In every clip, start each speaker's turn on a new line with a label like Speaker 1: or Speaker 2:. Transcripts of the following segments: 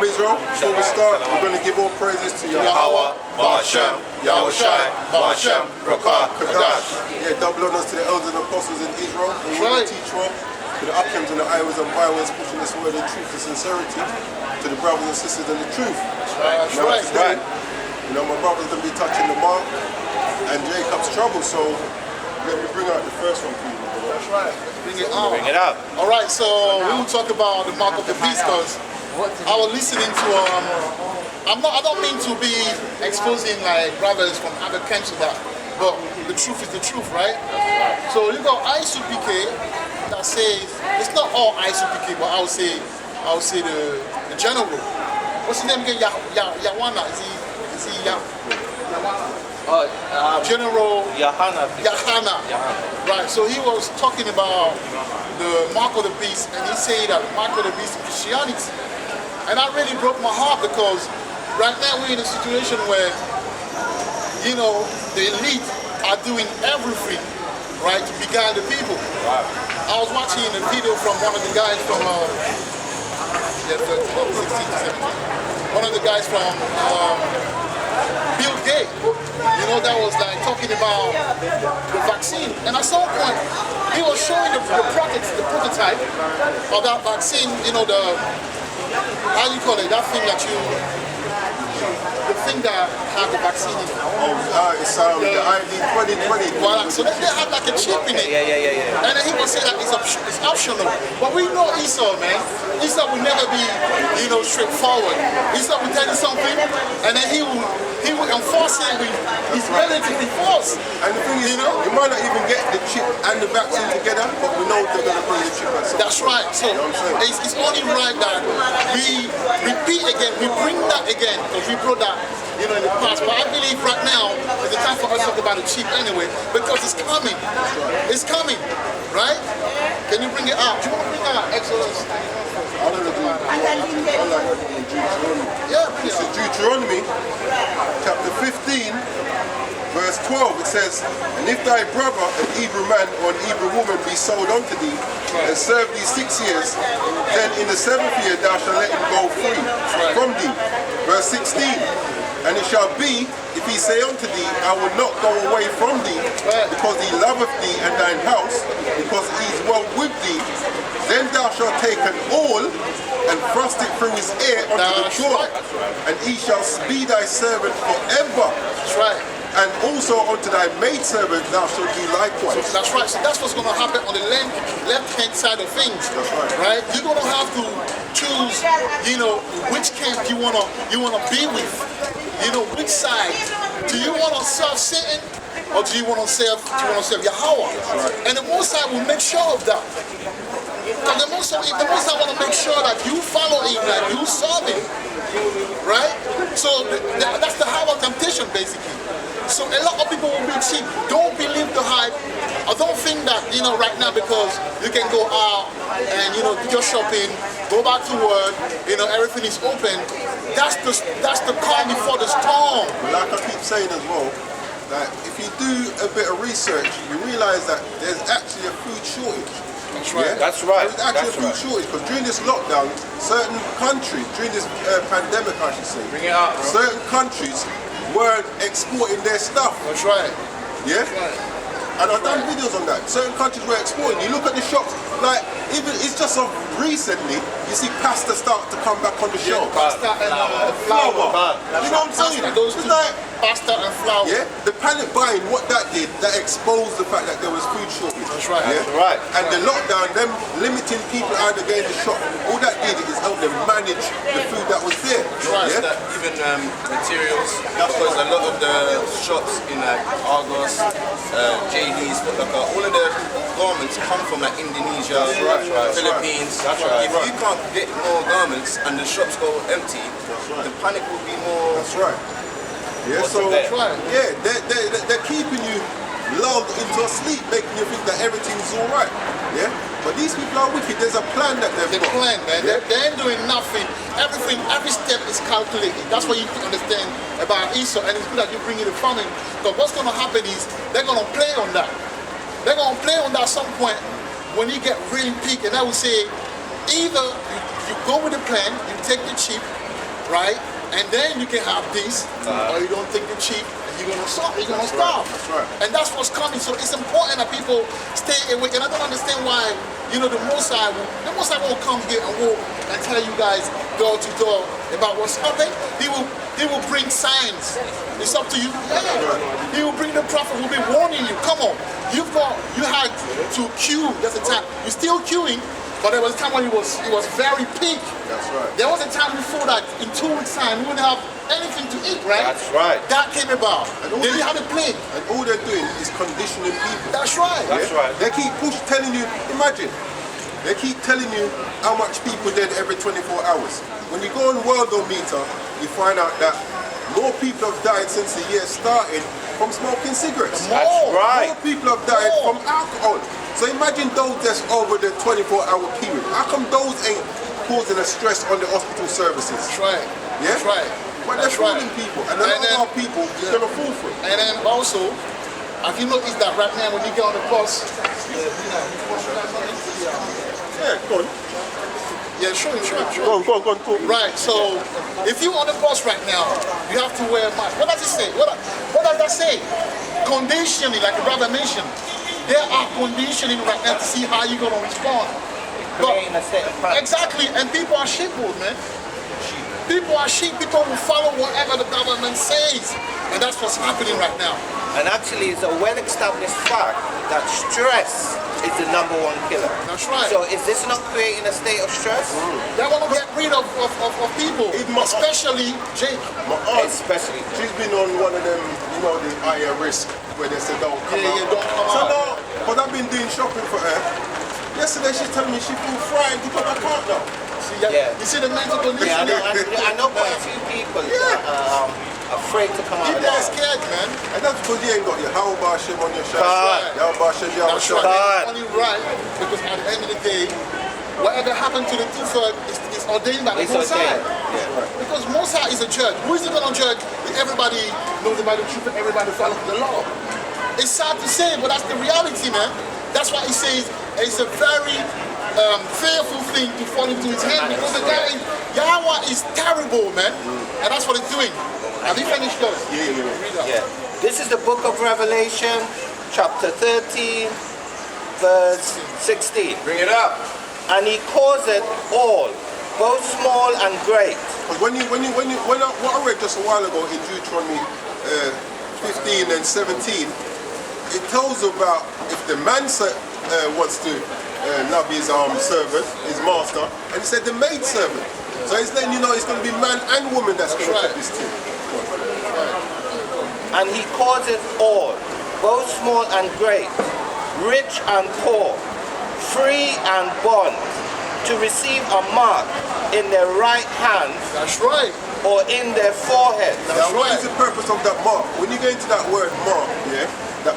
Speaker 1: Israel, before we start, we're going to give all praises to Yahweh,
Speaker 2: Ba'ashem, Yahushai, Ba'ashem, Rakah, Kadash.
Speaker 1: Yeah, double honors to the elders and apostles in Israel, who will teach one, to the Akims and the Iwas and Byways pushing this word in truth and sincerity, to the brothers and sisters in the truth.
Speaker 2: That's right.
Speaker 1: You know, my brother's going to be touching the mark and Jacob's trouble, so let me bring out the first one, please.
Speaker 3: That's right.
Speaker 2: Bring it out.
Speaker 3: All right, so we will talk about the mark of the beast because I was listening to I don't mean to be exposing like brothers from other camps to that, but the truth is the truth, right? So you got ISUPK that says it's not all ISUPK, but I would say the general. What's his name again? Yawana. Is he Yawana? General Yahana. Right, so he was talking about the mark of the beast, and he said that mark of the beast is Christianity. And that really broke my heart because right now we're in a situation where, you know, the elite are doing everything, right, to beguile the people.
Speaker 2: Wow.
Speaker 3: I was watching a video from one of the guys from, 16 to 17, one of the guys from Bill Gates, you know, that was like talking about the vaccine. And at some point, he was showing the prototype of that vaccine, you know, how do you call it, that thing that the thing that had the vaccine in it.
Speaker 1: It's the ID 2020.
Speaker 3: Voilà, so they have like a chip in it.
Speaker 2: Yeah.
Speaker 3: And then he will say that it's optional. But we know Esau, man. Esau will never be, you know, straightforward. Esau will tell you something, and then he will enforce it with his relative force.
Speaker 1: And the thing is, you know, you might not even get the chip and the vaccine together, but we know they're going to bring the chip at some point.
Speaker 3: That's right. So
Speaker 1: you know what I'm saying?
Speaker 3: it's only right that we repeat again, we bring that again, because we brought that, you know, in the past. But I believe right now is the time for us to talk about the chip anyway, because it's coming. It's coming, right? Can you bring it out? Do you want to bring out Exodus?
Speaker 1: I like to do Deuteronomy.
Speaker 3: Yeah,
Speaker 1: This is Deuteronomy, chapter 15, verse 12. It says, "And if thy brother, an Hebrew man or an Hebrew woman, be sold unto thee, and serve thee 6 years, then in the 7th year thou shalt let him go free from thee." Verse 16, "And it shall be, if he say unto thee, I will not go away from thee, because he loveth thee and thine house, because he is well with thee, then thou shalt take an awl and thrust it through his ear unto the door, and he shall be thy servant forever.
Speaker 3: That's right.
Speaker 1: And also unto thy maidservant thou shalt do likewise."
Speaker 3: So that's right. So that's what's going to happen on the left-hand side of things.
Speaker 1: That's right.
Speaker 3: Right? You're going to have to choose, you know, which camp you wanna be with. You know, which side. Do you want to serve Satan, or do you want to serve Yahweh? Right. And the Most High will make sure of that. Because the Most High want to make sure that you follow him, that you serve him. Right? So that's the Hawa temptation, basically. So a lot of people will be cheap. Don't believe the hype. I don't think that, you know, right now, because you can go out and, you know, do your shopping, go back to work, you know, everything is open. That's the calm before the storm.
Speaker 1: Like I keep saying as well, that if you do a bit of research, you realize that there's actually a food shortage.
Speaker 3: That's right.
Speaker 1: Yeah?
Speaker 2: That's right.
Speaker 1: There's actually a food shortage, because during this lockdown, certain countries, during this pandemic, I should say,
Speaker 2: Bring it out, bro.
Speaker 1: certain countries weren't exporting their stuff.
Speaker 3: That's right.
Speaker 1: Yeah?
Speaker 3: That's right.
Speaker 1: And I've done videos on that. Certain countries were exporting. You look at the shops, like, even it's just of recently, you see pasta start to come back on the shelf.
Speaker 3: Pasta and flour.
Speaker 1: You know what I'm saying?
Speaker 3: Those
Speaker 1: It's
Speaker 3: two,
Speaker 1: like,
Speaker 3: pasta and flour.
Speaker 1: yeah, the panic buying, what that did, that exposed the fact that there was food shortage.
Speaker 3: That's right.
Speaker 1: Yeah?
Speaker 2: That's right.
Speaker 1: And the lockdown, them limiting people out of getting the shop, all that did is help them manage the food that was there.
Speaker 3: Right.
Speaker 1: Yeah?
Speaker 4: That even materials, because a lot of the shops in like Argos, JD's, Foot Locker, all of the garments come from like Indonesia, Philippines.
Speaker 1: That's right.
Speaker 4: If you can't get more garments and the shops go empty, the panic will be more.
Speaker 1: That's right. Yeah, so
Speaker 2: That's
Speaker 3: right.
Speaker 1: yeah, they're keeping you lulled into a sleep, making you think that everything's all right. Yeah, but these people are wicked. There's a plan that they've
Speaker 3: The
Speaker 1: got.
Speaker 3: plan, man.
Speaker 1: Yeah?
Speaker 3: They ain't doing nothing. Everything, every step is calculated. That's what you can understand about Esau, and it's good that you bring it in farming. Because what's going to happen is they're going to play on that. They're going to play on that at some point when you get really peak, and I would say either you go with the plan, you take the chip, right? And then you can have this, or you don't take the cheap, and you're gonna starve. You're gonna starve.
Speaker 1: That's right.
Speaker 3: And that's what's coming. So it's important that people stay awake. And I don't understand why, the Mosai won't come here and walk and tell you guys door to door about what's happening. He will bring signs. It's up to you. Yeah. He will bring the prophet. Will be warning you. Come on. You had to queue. There's a time. You're still queuing. But there was a time when it was very peak.
Speaker 1: That's right.
Speaker 3: There was a time before that in 2 weeks' time we wouldn't have anything to eat, right?
Speaker 2: That's right.
Speaker 3: That came about. Then you had a plague.
Speaker 1: And all they're doing is conditioning people.
Speaker 3: That's right.
Speaker 2: That's right.
Speaker 1: They keep telling you, imagine, they keep telling you how much people dead every 24 hours. When you go on Worldometer, you find out that more people have died since the year started from smoking cigarettes.
Speaker 2: That's right.
Speaker 1: More people have died from alcohol. So imagine those deaths over the 24-hour period. How come those ain't causing a stress on the hospital services?
Speaker 3: That's right.
Speaker 1: Yeah?
Speaker 3: That's right.
Speaker 1: But they're
Speaker 3: That's right.
Speaker 1: fooling people, and a lot of our people is going to fall for it.
Speaker 3: And then also, have you noticed that right now when you get on the bus?
Speaker 1: Yeah, go on.
Speaker 3: Yeah, sure.
Speaker 1: Go on.
Speaker 3: Right, so if you're on the bus right now, you have to wear a mask. What does it say? What does that say? Conditioning, like the brother mentioned. There are conditioning right now to see how you're going to respond.
Speaker 2: Creating a state of panic.
Speaker 3: Exactly, and people are sheeple, man. People are sheep. People will follow whatever the government says. And that's what's happening right now.
Speaker 2: And actually, it's a well-established fact that stress is the #1 killer.
Speaker 3: That's right.
Speaker 2: So is this not creating a state of stress?
Speaker 3: They want to get rid of people, especially Jake.
Speaker 1: My aunt,
Speaker 2: Especially.
Speaker 1: she's been on one of them, the higher risk, where they said don't come out.
Speaker 3: Yeah, don't come
Speaker 1: So
Speaker 3: out.
Speaker 1: now, but I've been doing shopping for her. Yesterday she's telling me she feels frightened to come back out now.
Speaker 2: Yeah.
Speaker 3: You see the mental condition?
Speaker 2: Yeah, I know quite a few people that are afraid to come out.
Speaker 3: People are scared, man.
Speaker 1: And that's because you ain't got your How Hashem on your shirt.
Speaker 2: Right.
Speaker 1: How Hashem, Yahweh
Speaker 3: That's
Speaker 1: Shai.
Speaker 3: right. Only right, because at the end of the day, whatever happened to the two-third is ordained by the
Speaker 2: It's
Speaker 3: Mosai.
Speaker 2: ordained.
Speaker 3: Because Mosai is a judge. Who is he going to judge? Everybody knows about the truth and everybody follows the law. It's sad to say, but that's the reality, man. That's why he says it's a very fearful thing to fall into his hand, because the guy, Yahweh is terrible, man. And that's what he's doing. Have you finished those?
Speaker 1: Yeah.
Speaker 3: Read that.
Speaker 2: Yeah. This is the book of Revelation, chapter 13, verse 16.
Speaker 4: Bring it up.
Speaker 2: And he causeth all, both small and great.
Speaker 1: Because what I read just a while ago in Deuteronomy 15 and 17, it tells about if the man wants to love his servant, his master, and he said the maid servant. So he's letting you know it's going to be man and woman that's going to
Speaker 3: right.
Speaker 1: take this too.
Speaker 2: And he causeth all, both small and great, rich and poor, free and bond, to receive a mark in their right hand
Speaker 3: That's right.
Speaker 2: or in their forehead.
Speaker 1: Now, what
Speaker 3: right.
Speaker 1: is the purpose of that mark? When you get into that word mark, yeah, that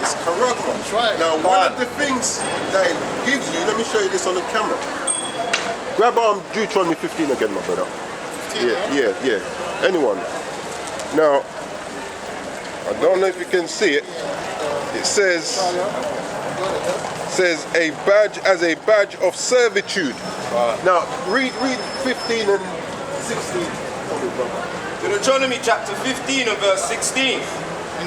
Speaker 1: it's Karagma.
Speaker 3: That's right.
Speaker 1: Now, one of the things that it gives you, let me show you this on the camera. Grab Deuteronomy 15 again, my brother.
Speaker 3: 15,
Speaker 1: Yeah. Anyone. Now, I don't know if you can see it. It says a badge as a badge of servitude. Now, read 15 and 16.
Speaker 4: Deuteronomy chapter 15 and verse 16.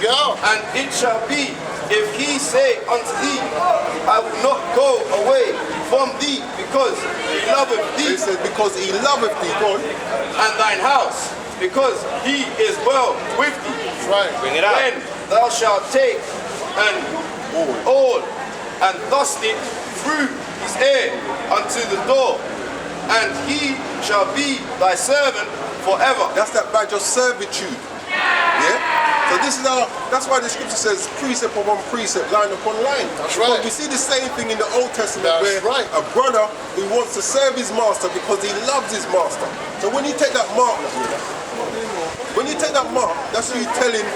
Speaker 3: Go.
Speaker 4: And it shall be, if he say unto thee, I will not go away from thee, because he loveth thee,
Speaker 1: It says, because he loveth thee, God.
Speaker 4: and thine house, because he is well with thee.
Speaker 3: That's right.
Speaker 2: Bring it out.
Speaker 4: Then thou shalt take an oil and thrust it through his ear unto the door, and he shall be thy servant forever.
Speaker 1: That's that badge of servitude. Yeah? So that's why the scripture says precept upon precept, line upon line.
Speaker 3: That's
Speaker 1: Because
Speaker 3: right.
Speaker 1: we see the same thing in the Old Testament
Speaker 3: That's
Speaker 1: where
Speaker 3: right.
Speaker 1: a brother who wants to serve his master because he loves his master. So when you take that mark, that's you telling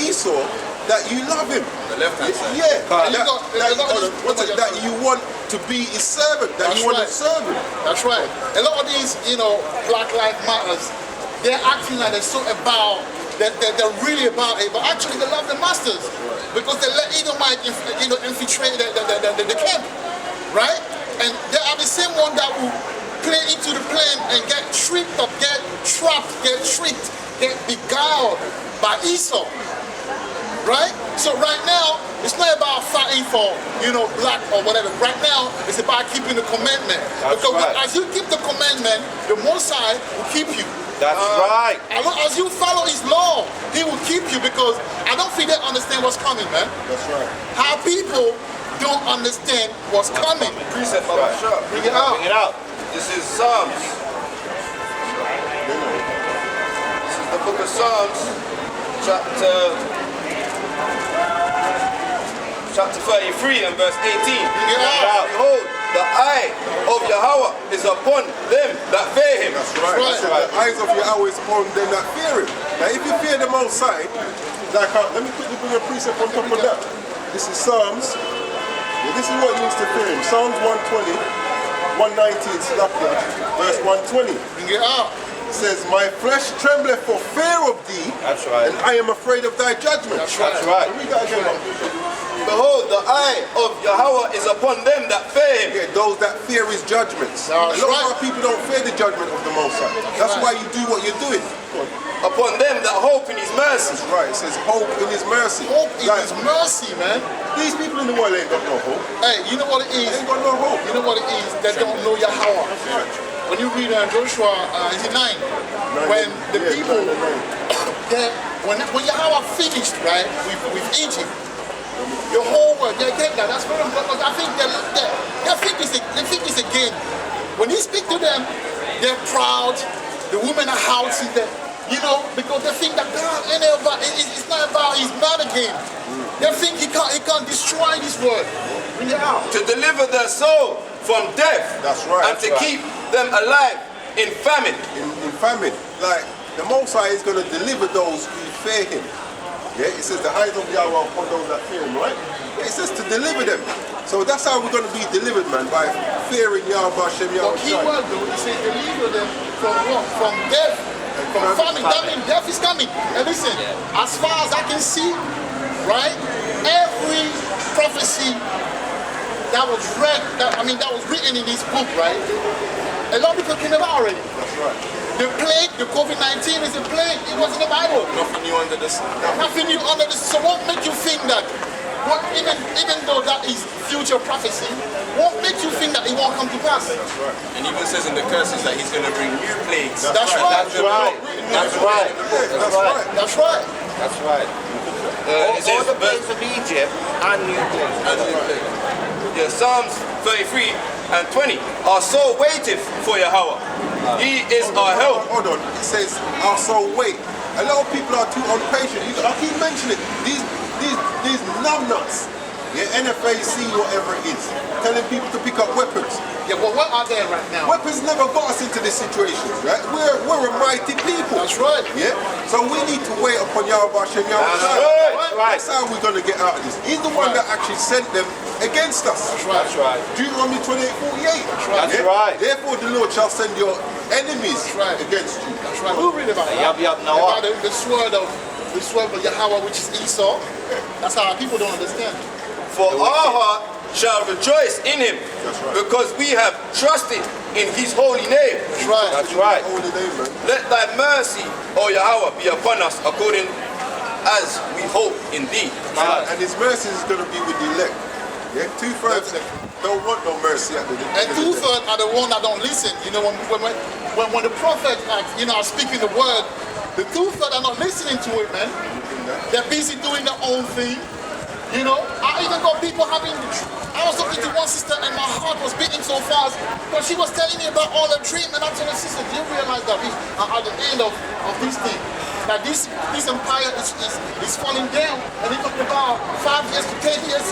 Speaker 1: Esau that you love him.
Speaker 4: The left hand side.
Speaker 1: Yeah.
Speaker 3: And
Speaker 1: That you want to be his servant, that
Speaker 3: That's
Speaker 1: you want
Speaker 3: right.
Speaker 1: to serve him.
Speaker 3: That's right. A lot of these, Black Lives Matters, they're acting like they're so about, they're really about it, but actually they love the masters because they let Edomite, infiltrate the camp, right? And they are the same one that will plane into the plane and get tricked up, get trapped, get tricked, get beguiled by Esau. Right? So right now, it's not about fighting for, black or whatever. Right now, it's about keeping the commandment.
Speaker 2: That's
Speaker 3: because
Speaker 2: right.
Speaker 3: as you keep the commandment, the Most High will keep you.
Speaker 2: That's right.
Speaker 3: As you follow His law, He will keep you, because I don't think they understand what's coming, man.
Speaker 1: That's right.
Speaker 3: How people don't understand what's coming.
Speaker 4: Precept, Baba Shah.
Speaker 3: Bring it out.
Speaker 2: Bring it out.
Speaker 4: This is Psalms. This is the book of Psalms, chapter 33 and verse 18.
Speaker 3: Bring it out.
Speaker 4: Behold, the eye of Yahweh is upon them that fear Him.
Speaker 1: That's right.
Speaker 3: That's
Speaker 1: That's right. The eyes of Yahweh is upon them that fear Him. Now, if you fear the Most High, let me quickly bring a precept on top of that. This is Psalms. Yeah, this is what it means to fear Him. Psalms 120, 119, verse 120.
Speaker 3: Bring it out.
Speaker 1: It says, "My flesh trembleth for fear of Thee,
Speaker 2: That's right.
Speaker 1: and I am afraid of Thy judgment."
Speaker 3: That's right.
Speaker 2: That's right.
Speaker 1: Read that again.
Speaker 4: Behold, the eye of Yahweh is upon them that fear Him.
Speaker 1: Yeah, those that fear His judgments.
Speaker 3: That's
Speaker 1: A lot
Speaker 3: right.
Speaker 1: of our people don't fear the judgment of the Most High. That's
Speaker 3: right.
Speaker 1: why you do what you're doing.
Speaker 4: Upon them that hope in His mercy.
Speaker 1: That's right. It says, "Hope in His mercy."
Speaker 3: Hope in
Speaker 1: Like,
Speaker 3: His mercy, man.
Speaker 1: these people in the world ain't got no hope.
Speaker 3: Hey, you know what it
Speaker 1: They
Speaker 3: is?
Speaker 1: ain't got no hope.
Speaker 3: You know what it is? They don't know Yahweh. When you read Joshua, is it 9? When the
Speaker 1: Yeah,
Speaker 3: people,
Speaker 1: 9.
Speaker 3: when Yahweh finished, right, with Egypt, the whole world, they get that. That's very important. I think they think it's a game. When He speaks to them, they're proud. The women are houses, because they think that God ain't about, it's not about His mother game. They think He can't destroy this world. Bring it out.
Speaker 4: To deliver their soul from death.
Speaker 1: That's right.
Speaker 4: And to keep them alive in famine.
Speaker 1: In famine, like the Most High is going to deliver those who fear Him. Yeah, it says the eyes of Yahweh upon those that fear Him, right? Yeah, it says to deliver them. So that's how we're going to be delivered, man, by fearing Yahweh Hashem
Speaker 3: The
Speaker 1: Yahweh
Speaker 3: key
Speaker 1: Shai.
Speaker 3: word though, He said deliver them from what? From death, from famine. That means death is coming. And listen, as far as I can see, right, every prophecy that was that was written in this book, right, a lot of people came about already.
Speaker 1: That's right.
Speaker 3: The plague, the COVID-19 is a plague. It was in the Bible.
Speaker 4: Nothing new under the sun.
Speaker 3: Nothing new under the sun. So what makes you think that, even though that is future prophecy, what makes you think that it won't come to pass?
Speaker 4: And even says in the curses that He's going to bring new plagues.
Speaker 3: That's right.
Speaker 2: That's right. That's right.
Speaker 1: That's right.
Speaker 3: That's right.
Speaker 2: That's right.
Speaker 4: It says,
Speaker 2: All the plagues of Egypt and new plagues.
Speaker 4: Yeah, Psalms 33 and 20. Our soul waiteth for Yahweh. He is our help.
Speaker 1: Hold on. It says, "Our soul wait." A lot of people are too impatient. I keep mentioning these numbnuts. Yeah, NFAC, whatever it is, telling people to pick up weapons.
Speaker 3: Yeah, well, what are there right now?
Speaker 1: Weapons never got us into this situation, right? We're a mighty people.
Speaker 3: That's right.
Speaker 1: Yeah? So we need to wait upon Yahweh Hashem Yahweh
Speaker 2: That's
Speaker 1: Shai.
Speaker 2: right.
Speaker 1: That's how we're going to get out of this. He's the one that actually sent them against us.
Speaker 3: That's right.
Speaker 2: That's right.
Speaker 1: Deuteronomy 28:48.
Speaker 2: That's right.
Speaker 1: Therefore the Lord shall send your enemies
Speaker 3: right.
Speaker 1: against you.
Speaker 3: That's right. We'll read about that.
Speaker 2: Yab, now.
Speaker 3: About the sword of Yahweh, which is Esau. That's how people don't understand.
Speaker 4: For our heart shall rejoice in Him,
Speaker 1: right.
Speaker 4: because we have trusted in His holy name.
Speaker 3: That's right.
Speaker 2: That's right.
Speaker 1: Holy name, man.
Speaker 4: Let Thy mercy, O Yahweh, be upon us according as we hope in Thee.
Speaker 1: And His mercy is going to be with the elect. Yeah, 2/3 don't want no mercy at the end.
Speaker 3: And 2/3 are the one that don't listen. When the prophet, are speaking the word, the 2/3 are not listening to it, man. They're busy doing their own thing. I even got people having. I was talking to one sister and my heart was beating so fast, but she was telling me about all the treatment. I told her, sister, do you realize that we are at the end of this thing? That this empire is falling down, and they talked about 5 years to 10 years.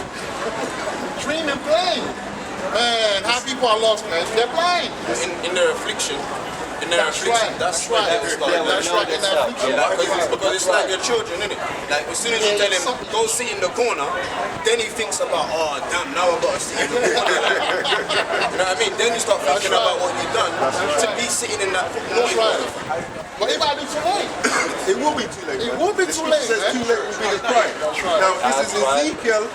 Speaker 3: Dreaming, playing. Man, how people are lost, man. They're blind.
Speaker 5: In their affliction. In their affliction, that's why they start.
Speaker 3: That's right, in their affliction.
Speaker 5: Because it's like your children, isn't it? Like as soon as you tell him, go sit in the corner, then he thinks about, oh damn, now I've got to sit in the corner. You know what I mean? Then you start thinking about what you've done to be sitting in that
Speaker 3: That's right. But it might be too late.
Speaker 1: It will be too late.
Speaker 3: It
Speaker 1: man.
Speaker 3: will be
Speaker 1: The
Speaker 3: too
Speaker 1: scripture
Speaker 3: late,
Speaker 1: says
Speaker 3: man.
Speaker 1: too late will be the crime.
Speaker 3: That's right.
Speaker 1: Now this is
Speaker 2: That's right.
Speaker 1: Ezekiel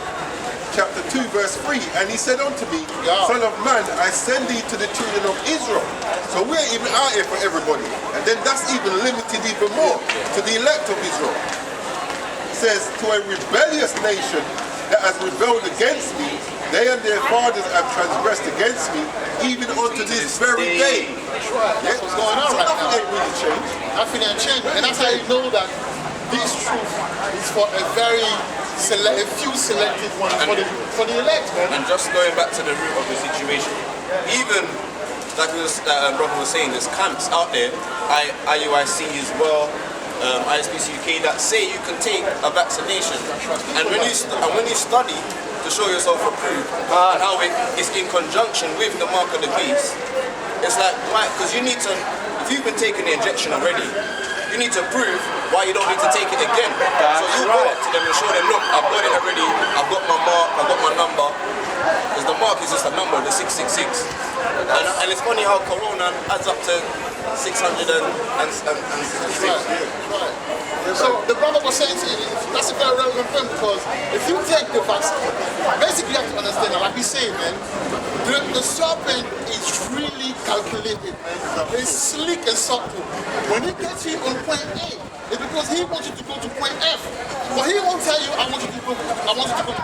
Speaker 1: chapter 2 verse 3, and he said unto me, Son of man, I send thee to the children of Israel. So we're even out here for everybody. And then that's even limited even more to the elect of Israel. It says, to a rebellious nation that has rebelled against me, they and their fathers have transgressed against me, even unto this very day.
Speaker 3: That's right. That's what's going on
Speaker 1: So
Speaker 3: right
Speaker 1: nothing
Speaker 3: now.
Speaker 1: ain't really changed.
Speaker 3: Nothing ain't changed. And that's how you know that this truth is for a few selected ones, for the elect, man.
Speaker 5: And just going back to the root of the situation, even like brother was saying, there's camps out there, IUIC as well, ISPC UK, that say you can take a vaccination, and when you study to show yourself approved and how it is in conjunction with the mark of the beast, it's like, right, because you need to, if you've been taking the injection already, you need to prove why you don't need to take it again. So you go up to them and show them, look, I've got it already, I've got my mark, I've got my number. Because the mark is just a number, the 666. And it's funny how Corona adds up to 666.
Speaker 3: Right. So the brother was saying, that's a very relevant point, because if you take the vaccine, basically you have to understand that, like we say, man, the serpent is really calculated, man. It's slick and subtle. When he gets you on point A, it's because he wants you to go to point F. But he won't tell you, I want you to go to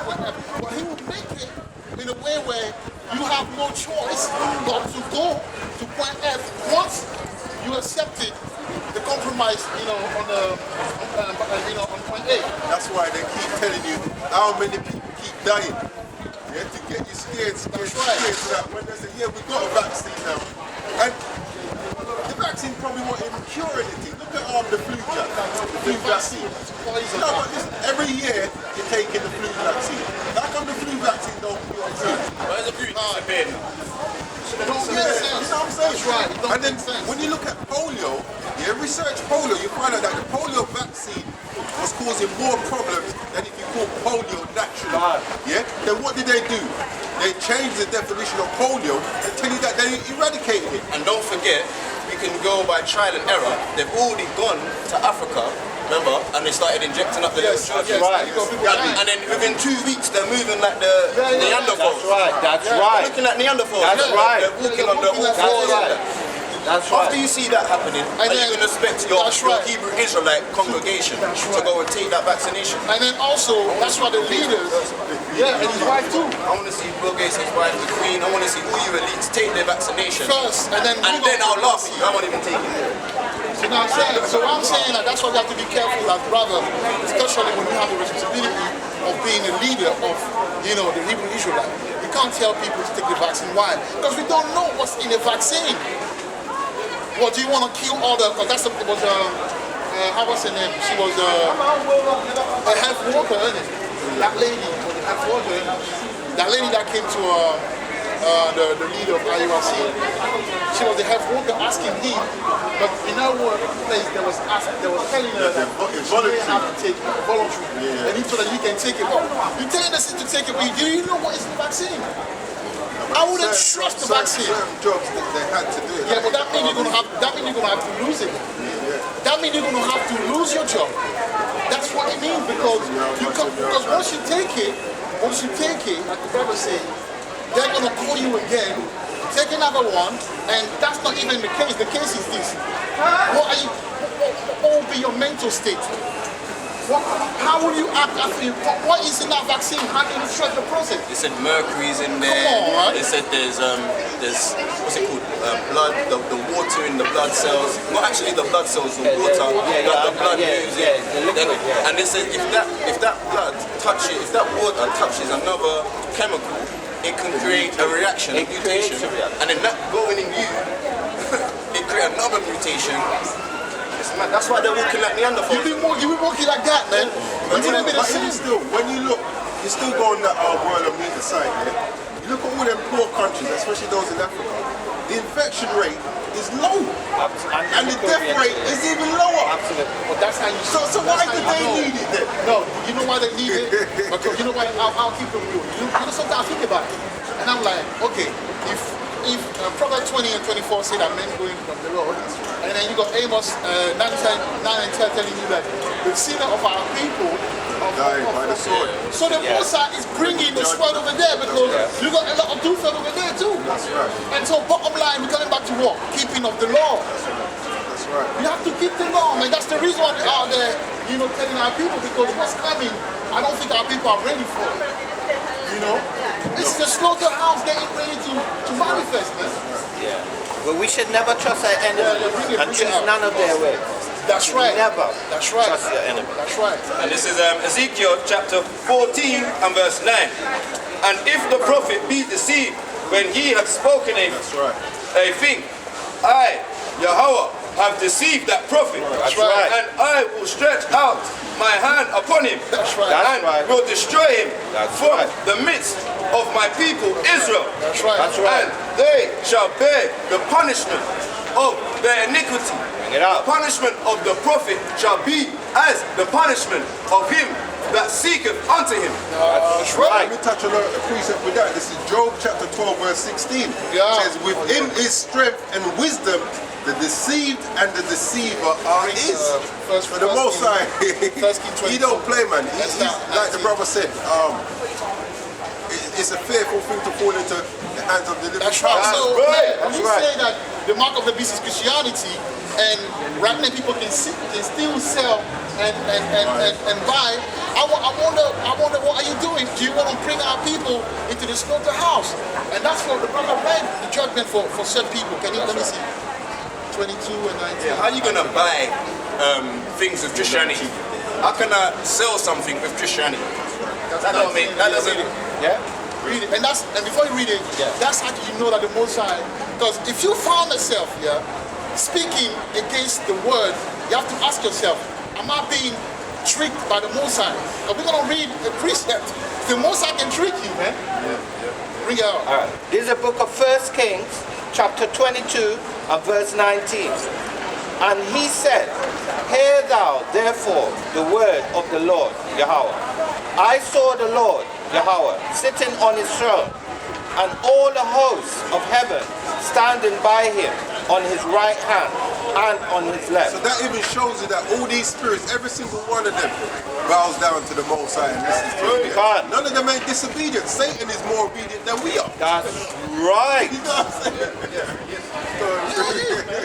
Speaker 3: point F. But he will make it in a way where you have no choice but to go to point F once you accepted the compromise, on point A.
Speaker 1: That's why they keep telling you how many people keep dying. Yeah, to get you scared so that when they say, yeah, we got a vaccine now. And the vaccine probably won't even cure anything. Look at the flu jab, the flu vaccine. No, but listen, every year you're taking the flu vaccine. How come the flu vaccine don't cure anything?
Speaker 5: Why is the flu disappearing?
Speaker 3: It don't make sense.
Speaker 1: You know what I'm saying?
Speaker 3: That's right. It don't
Speaker 1: And then
Speaker 3: make sense.
Speaker 1: when you look at polio, research polio, you find out that the polio vaccine was causing more problems than if you call polio naturally. Yeah? Then what did they do? They changed the definition of polio and tell you that they eradicated it.
Speaker 5: And don't forget, we can go by trial and error. They've already gone to Africa, remember, and they started injecting up the little children. And then within 2 weeks, they're moving like the Neanderthals.
Speaker 2: That's right.
Speaker 5: Looking like Neanderthals.
Speaker 2: That's right.
Speaker 5: They're walking on the all fours.
Speaker 2: That's right.
Speaker 5: After you see that happening, are you going to expect your Hebrew Israelite congregation to go and take that vaccination?
Speaker 3: And then also, that's why the leaders, and his wife too.
Speaker 5: I want to see Bill Gates, his wife, the Queen. I want to see all you elites take their vaccination.
Speaker 3: First, and then
Speaker 5: I'll laugh at you. I won't even take it.
Speaker 3: You know what I'm saying? So I'm saying that that's why we have to be careful as brothers, especially when we have the responsibility of being a leader of, the Hebrew Israelite. We can't tell people to take the vaccine. Why? Because we don't know what's in the vaccine. What do you want to kill all the? Because it was how was her name? She was a health worker, isn't it? That lady was a health worker. That lady that came to the leader of IUIC, she was the health worker asking him, but in our workplace they was telling her that you have to take it voluntary, and he told her you can take it. Well, you're telling us to take it, but do you know what is the vaccine? I wouldn't trust the vaccine.
Speaker 1: Certain jobs that they had to do it.
Speaker 3: Yeah, but that means you're gonna have to lose it. That means you're gonna have to lose your job. That's what it means, because once you take it, like the brother said, they're gonna call you again, take another one, and that's not even the case. The case is this: what will be your mental state? How will you act after you? What is in that vaccine? How can you trust the process?
Speaker 5: They said mercury's in there.
Speaker 3: Come on.
Speaker 5: They said there's what's it called? Blood, the water in the blood cells. Not actually the blood cells, the water that the blood moves in. And they said if that blood touches, if that water touches another chemical, it can create a reaction, a mutation, and then that going in you, it create another mutation. That's why they're walking like Neanderthals.
Speaker 3: You be walking like that, man.
Speaker 1: But when you look, you're still going that world of meat aside, yeah? You look at all them poor countries, especially those in Africa, the infection rate is low. And the death rate is even lower.
Speaker 3: Absolutely. But that's how you.
Speaker 1: So why do they need it then?
Speaker 3: No, you know why they need it? Because you know why? I'll keep it real. You know, sometimes I think about it, and I'm like, okay, if if Proverbs 20 and 24 say that men going from the Lord, and then you got Amos 9 and 10 telling you that the sinner of our people
Speaker 1: Dying by the sword.
Speaker 3: So the Most High is bringing the sword over there because you got a lot of doofus over there too.
Speaker 1: That's right.
Speaker 3: And so bottom line, we're coming back to what? Keeping of the law.
Speaker 1: That's right.
Speaker 3: We have to keep the law, man. That's the reason why we're out there, telling our people, because what's coming, I don't think our people are ready for it. This is the slaughterhouse getting ready to manifest, man.
Speaker 2: Yeah. Well, we should never trust our enemies and choose none of their ways.
Speaker 3: That's right.
Speaker 2: Never
Speaker 3: That's right.
Speaker 2: trust your enemy.
Speaker 3: That's right.
Speaker 4: And this is Ezekiel chapter 14 and verse 9. And if the prophet be deceived when he hath spoken
Speaker 1: That's right.
Speaker 4: a thing, I, Yahweh, have deceived that prophet.
Speaker 3: That's right.
Speaker 4: And I will stretch out my hand upon him.
Speaker 3: That's right.
Speaker 4: And will destroy him
Speaker 2: That's
Speaker 4: from
Speaker 2: right.
Speaker 4: the midst of my people Israel.
Speaker 3: That's right.
Speaker 2: That's right.
Speaker 4: And they shall bear the punishment of their iniquity.
Speaker 2: Bring it out.
Speaker 4: The punishment of the prophet shall be as the punishment of him that seeketh unto him.
Speaker 2: That's right.
Speaker 1: Let me touch on a precept with that. This is Job chapter 12 verse 16.
Speaker 3: Yeah.
Speaker 1: It says, within his strength and wisdom, the deceived and the deceiver are his. So the Most High, he don't play, man. He's like the brother said, it's a fearful thing to fall into the hands of the living.
Speaker 3: That's right.
Speaker 1: God.
Speaker 3: So,
Speaker 4: right.
Speaker 3: when we say that the mark of the beast is Christianity, and right now people can still sell and buy, I wonder what are you doing? Do you want to bring our people into the slaughterhouse? And that's what the brother read the judgment for certain people. Let me see. 22 and 19.
Speaker 5: How are you going to buy things with Christianity? How can I sell something with Christianity? That doesn't.
Speaker 2: Yeah.
Speaker 3: Read it. And before you read it, that's how you know that the Most High. Because if you found yourself speaking against the word, you have to ask yourself, am I being tricked by the Most High? Because we're going to read a precept. The Most High can trick you, man. Bring it out.
Speaker 2: All right. This is the book of 1 Kings, chapter 22 and verse 19. And he said, hear thou therefore the word of the Lord Yahweh. I saw the Lord Yahweh sitting on his throne, and all the hosts of heaven standing by him on his right hand and on his left.
Speaker 1: So that even shows you that all these spirits, every single one of them, bows down to the Most High and listens to him.
Speaker 2: God.
Speaker 1: None of them ain't disobedient. Satan is more obedient than we are.
Speaker 2: That's right.
Speaker 1: You know what I'm saying?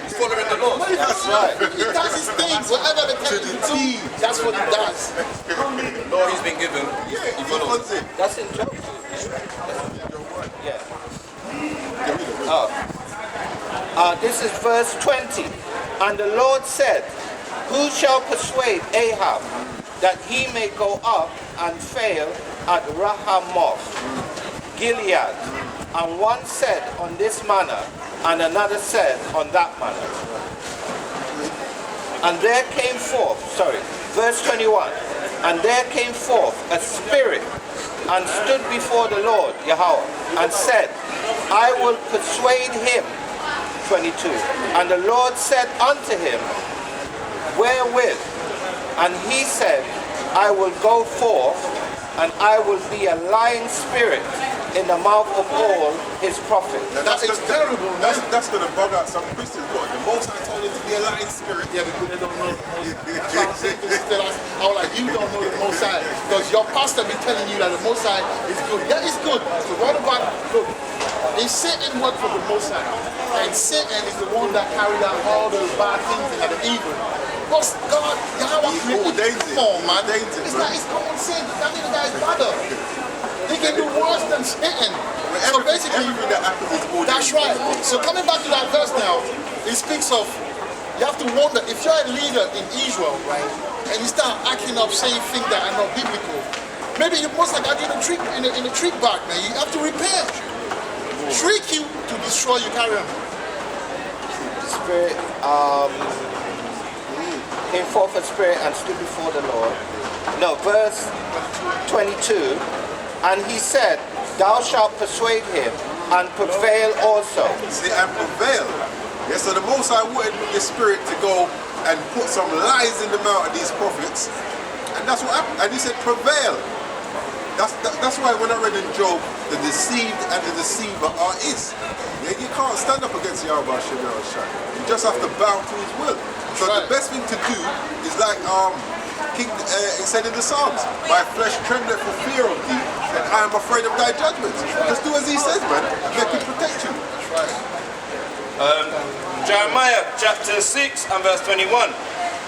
Speaker 5: He's following the law.
Speaker 2: That's right.
Speaker 3: He does his things, whatever the tell him to do, that's what he does.
Speaker 5: The law he's been given.
Speaker 1: Yeah,
Speaker 5: he
Speaker 1: he
Speaker 5: follows.
Speaker 1: wants it.
Speaker 2: That's in Job. Yeah. This is verse 20. And the Lord said, who shall persuade Ahab that he may go up and fail at Rahamoth, Gilead? And one said on this manner, and another said on that manner. And there came forth, verse 21. And there came forth a spirit and stood before the Lord Yahweh and said, I will persuade him. 22. And the Lord said unto him, wherewith? And he said, I will go forth, and I will be a lying spirit in the mouth of all his prophets.
Speaker 1: Now
Speaker 3: That is terrible, man.
Speaker 1: That's going to bug out some Christians. What? The Most High told him to be a lying spirit.
Speaker 3: Yeah, because they don't know the Most High. That's why I'm saying to tell us, I was like, you don't know the Most High. Because your pastor be telling you that the Most High is good. That is good. So what about, look, if Satan worked for the Most High, and Satan is the one that carried out all the bad things and the evil, but God, Yahweh created, come on, man. It's not his common sense. That means the guy's brother. He can do worse than Satan. So basically,
Speaker 1: everything that happens is ordained.
Speaker 3: that's right. So coming back to that verse now, it speaks of, you have to wonder, if you're a leader in Israel, right, and you start acting up, saying things that are not biblical, maybe you most like in a trick bag, man. You have to repent. Trick you to destroy you, carry on.
Speaker 2: Spirit came forth a spirit and stood before the Lord. No, verse 22. And he said, thou shalt persuade him and prevail also.
Speaker 1: See, and prevail. Yeah, so the Most High wanted the Spirit to go and put some lies in the mouth of these prophets. And that's what happened. And he said, prevail. That's why when I read in Job, the deceived and the deceiver are his. Yeah, you can't stand up against Yahweh Hashem Yahushua. You just have to bow to his will. So the best thing to do is like King said in the Psalms, my flesh trembleth for fear of thee, and I am afraid of thy judgments. Just do as he says, man, and let him protect you.
Speaker 4: Jeremiah chapter 6 and verse 21.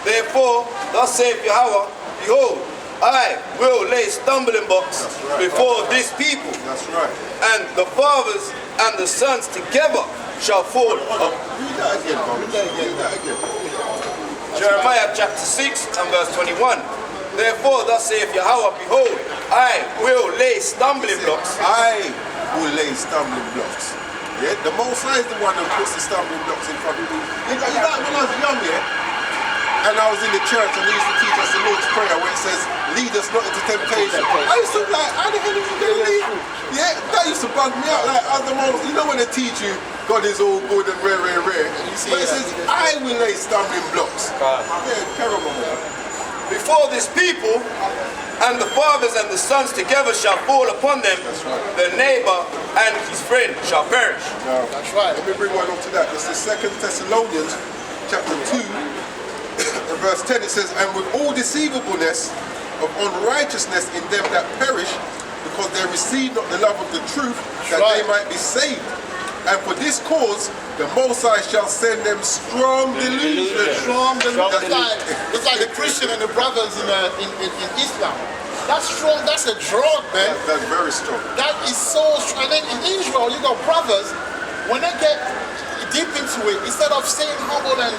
Speaker 4: Therefore, thus saith Yahweh, behold, I will lay stumbling blocks before this people.
Speaker 1: That's right.
Speaker 4: And the fathers and the sons together shall fall.
Speaker 1: Read that again, bro. Read that again.
Speaker 4: Jeremiah chapter 6 and verse 21. Therefore, thus saith Yahweh, behold, I will lay stumbling blocks.
Speaker 1: I will lay stumbling blocks. Yeah, the Most High is the one who puts the stumbling blocks in front of me. You know, like when I was young, yeah, and I was in the church and they used to teach us the Lord's Prayer where it says, lead us not into temptation. I used to be like, how the hell are you going to lead? Yeah, that used to bug me out. Like, as the most, you know when they teach you, God is all good and rare. But it says, I will lay stumbling blocks. Yeah, Karagma.
Speaker 4: Before this people, and the fathers and the sons together shall fall upon them, the neighbor and his friend shall perish.
Speaker 1: Now, that's right. Let me bring one up to that. It's the 2 Thessalonians chapter 2 and verse 10. It says, and with all deceivableness of unrighteousness in them that perish, because they receive not the love of the truth, that they might be saved. And for this cause, the Most High shall send them strong delusion.
Speaker 3: Strong delusion. It's like the Christian and the brothers in Islam. That's strong. That's a drug, man.
Speaker 1: That's very strong.
Speaker 3: That is so strong. And then in Israel, you got brothers, when they get deep into it, instead of staying humble and,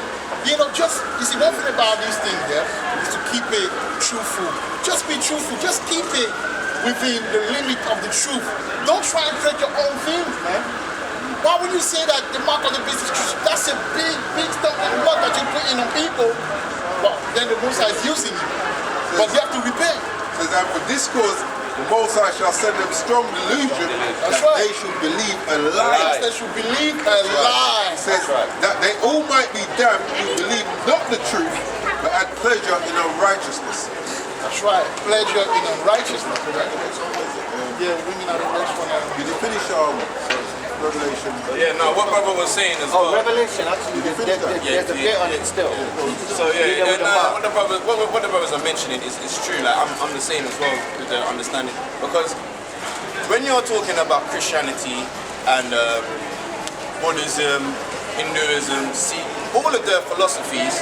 Speaker 3: just, you see, one thing about these things, is to keep it truthful. Just be truthful. Just keep it within the limit of the truth. Don't try and create your own thing, man. Why would you say that the mark of the beast is truth? That's a big stumbling block that you put in on people, but then the Most High is using it. But you have to repent.
Speaker 1: Says, and for this cause, the Most High shall send them strong delusion that they should believe a lie.
Speaker 3: They should believe a lie.
Speaker 1: It says that they all might be damned who believe not the truth, but had pleasure in unrighteousness.
Speaker 3: That's right. Pleasure in unrighteousness. Yeah, bringing out the next one.
Speaker 1: Did you finish Revelation?
Speaker 4: Yeah, no, what brother was saying as well.
Speaker 2: Revelation, actually, there's a bit on it still.
Speaker 4: So what the brothers are mentioning is true. Like I'm the same as well with the understanding, because when you're talking about Christianity and Buddhism, Hinduism, Sikh, all of their philosophies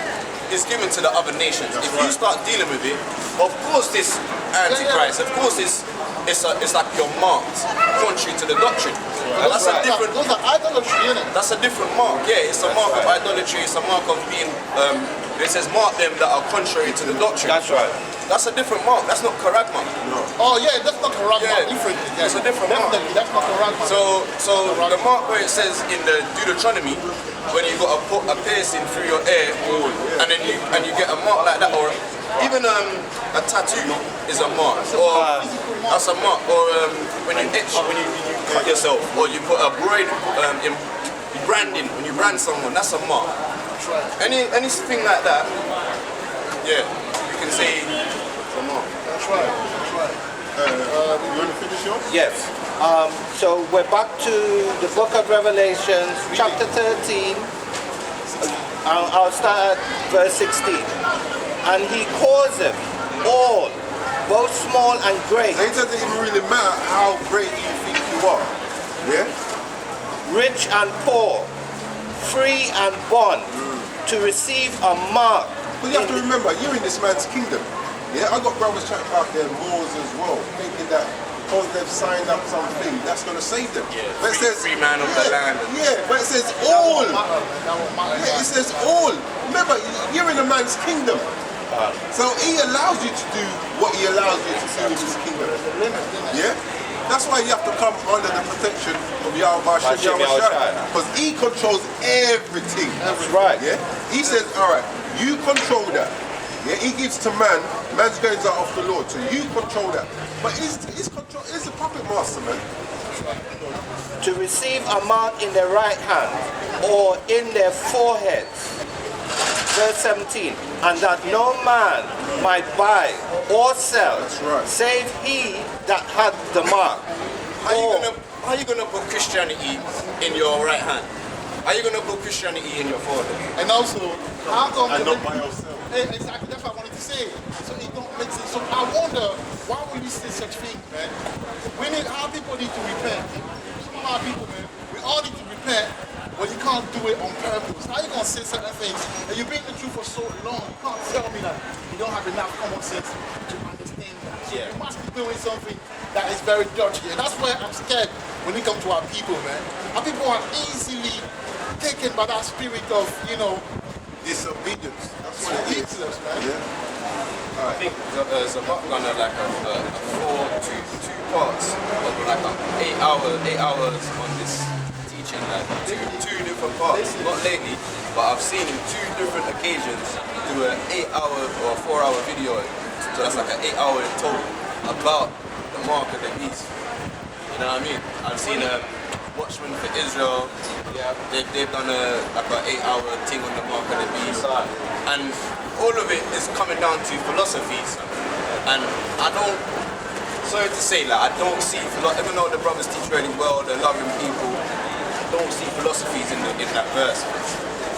Speaker 4: is given to the other nations. If you start dealing with it, of course this Antichrist, of course it's like you're marked contrary to the doctrine. And that's a different.
Speaker 3: Those are idolatry, isn't it?
Speaker 4: That's a different mark. Yeah, it's a mark of idolatry. It's a mark of being. It says mark them that are contrary to the doctrine.
Speaker 2: That's right.
Speaker 4: That's a different mark. That's not Karagma.
Speaker 3: No. Oh yeah, that's not Karagma.
Speaker 4: Yeah,
Speaker 3: different.
Speaker 4: It's a different mark.
Speaker 3: Definitely, that's not Karagma.
Speaker 4: So the mark where it says in the Deuteronomy, when you got to put a piercing through your ear, and then you get a mark like that, or even a tattoo is a mark, or that's a mark, or when you etch, when you cut yourself, or you put a braid in branding, when you brand someone, that's a mark. Anything like that, yeah, you can say it's a mark.
Speaker 3: That's right. That's right.
Speaker 1: You want to finish yours?
Speaker 2: Yes. So we're back to the book of Revelations, chapter 13. I'll start at verse 16. And he causeth all, both small and great,
Speaker 1: So it doesn't even really matter how great you think you are. Yeah?
Speaker 2: rich and poor, free and bond, to receive a mark.
Speaker 1: But you have to remember, you're in this man's kingdom. Yeah, I got brothers chatting about their Moors as well, thinking that because they've signed up something, that's going to save them.
Speaker 4: Yeah,
Speaker 1: but it says,
Speaker 4: free man of the land.
Speaker 1: Yeah, but it says all. Yeah, it says all. Remember, you're in a man's kingdom. So he allows you to do what he allows you to do in his kingdom. Yeah? That's why you have to come under the protection of Yahweh because he controls everything.
Speaker 2: That's right.
Speaker 1: Yeah? He says, all right, you control that. Yeah, he gives to man, man's goings out of the Lord, so you control that. But he's the puppet master, man.
Speaker 2: To receive a mark in their right hand or in their foreheads, verse 17, and that no man might buy or sell,
Speaker 1: That's right.
Speaker 2: save he that had the mark.
Speaker 5: How you gonna put Christianity in your right hand? How you gonna put Christianity in your forehead?
Speaker 3: And also, how come
Speaker 1: And not by yourself.
Speaker 3: Exactly, that's what I wanted to say. So it don't make sense. So I wonder, why would we say such things, man? Our people need to repent. Some of our people, man, we all need to repent, but you can't do it on purpose. How you gonna say certain things? And you've been in the truth for so long, you can't tell me that you don't have enough common sense to understand that. So you must be doing something that is very dirty. And that's why I'm scared when it comes to our people, man. Our people are easily taken by that spirit of,
Speaker 1: Disobedience. That's what it is.
Speaker 3: man.
Speaker 1: Yeah.
Speaker 5: I think there's about kind of like two parts of like 8 hours on this teaching, like two different parts. Not lately, but I've seen in 2 different occasions do an 8-hour or 4-hour video. So that's like an 8 hour in total about the mark of the beast. You know what I mean? I've seen Watchmen for Israel. Yeah, they've done like an 8-hour thing on the mark of the beast, and all of it is coming down to philosophies. And I don't, sorry to say, like I don't see, even though the brothers teach really well, they're loving people, I don't see philosophies in that verse.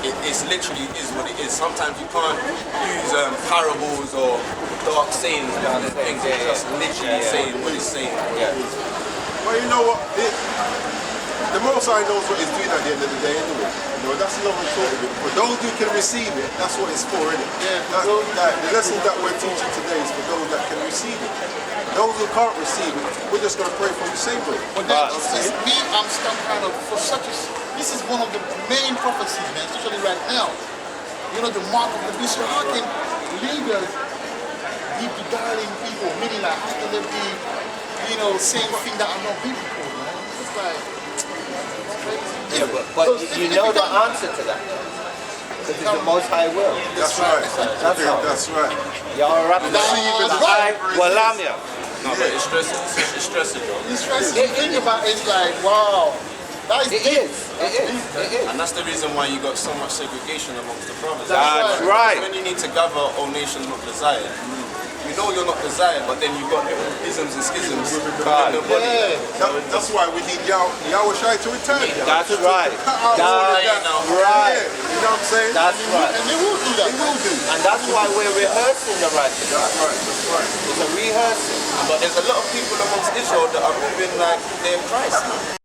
Speaker 5: It's literally is what it is. Sometimes you can't use parables or dark sayings and things. It's just literally saying what it's saying.
Speaker 2: Yeah.
Speaker 1: Well, you know what? The Most High knows what he's doing at the end of the day anyway. You know, that's another thought of it. For those who can receive it, that's what it's for, isn't it?
Speaker 3: Yeah.
Speaker 1: The lesson that we're teaching today is for those that can receive it. Those who can't receive it, we're just going to pray for the same way.
Speaker 3: But then, me, I'm stuck kind of for such a. This is one of the main prophecies, man, especially right now. You know, the mark of the beast. So how can leaders be beguiling people? Meaning, like, how can they be, saying things that are not biblical, man? It's just like.
Speaker 2: Yeah, but you know the answer to that. Because it's the Most High will.
Speaker 1: That's right.
Speaker 2: That's all.
Speaker 1: That's right.
Speaker 2: Y'all rap that.
Speaker 3: right.
Speaker 2: Well, Lamia.
Speaker 5: No, but it's stressing. It's stressing, bro.
Speaker 3: It's stressing. You think about it, it's like, wow. That is
Speaker 2: It
Speaker 3: deep.
Speaker 2: is. It is.
Speaker 5: And that's the reason why you got so much segregation amongst the brothers.
Speaker 2: That's right.
Speaker 5: When you need to gather all nations not desired, you know you're not desired, but then you got little isms and schisms within the body.
Speaker 3: Yeah.
Speaker 1: That's why we need Yahweh Shai to return.
Speaker 2: That's right.
Speaker 1: Cut out all of that.
Speaker 2: That's right.
Speaker 1: Yeah, you know what I'm saying?
Speaker 2: That's right.
Speaker 3: And they will do that.
Speaker 1: He will do.
Speaker 2: And that's why we're rehearsing the righteousness.
Speaker 1: That's right. That's right.
Speaker 2: It's a rehearsing.
Speaker 5: But there's a lot of people amongst Israel that are moving like they're Christ.